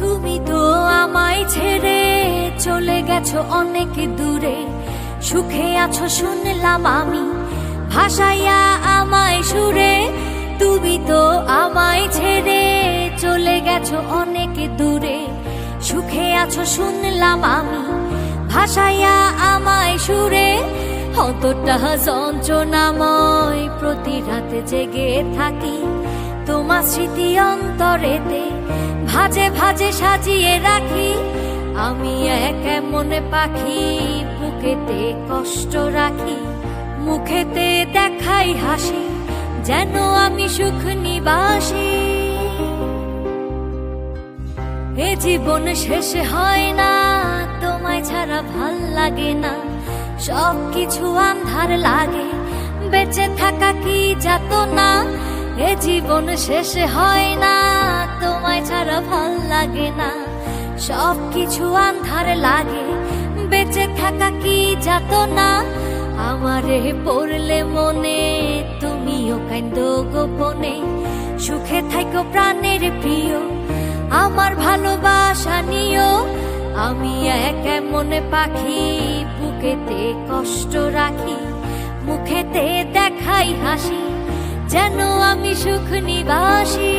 তুমি তো আমায় ছেড়ে চলে গেছো অনেক দূরে, সুখে আছো শুনলাম আমি ভাসাইয়া আমায় সুরে। তুমি তো আমায় ছেড়ে চলে গেছো অনেক দূরে, সুখে আছো শুনলাম আমি ভাসাইয়া আমায় সুরে। কতটা যন্ত্রণাময় প্রতি রাতে জেগে থাকি, তোমার স্মৃতি অন্তরেতে ভাজে ভাজে সাজিয়ে রাখি। আমি এক এমন পাখি বুকেতে কষ্ট রাখি, মুখেতে দেখাই হাসি যেন আমি সুখ নিবাসী। এ জীবন শেষ হয় না, তোমায় ছাড়া ভাল লাগে না, সব কিছু আন্ধার লাগে, বেঁচে থাকা কি যাতনা। এ জীবন শেষ হয় না, তোমায় ছাড়া ভাল লাগে না, সব কিছু আন্ধার লাগে, বেঁচে থাকা কি যাতনা। আমারে পড়লে মনে তুমিও কান্দো গোপনে, সুখে থাকো প্রাণের প্রিয়, আমার ভালোবাসা নিও। আমি এক এমন পাখি বুকেতে কষ্ট রাখি, মুখেতে দেখাই হাসি যেন আমি সুখ নিবাসী।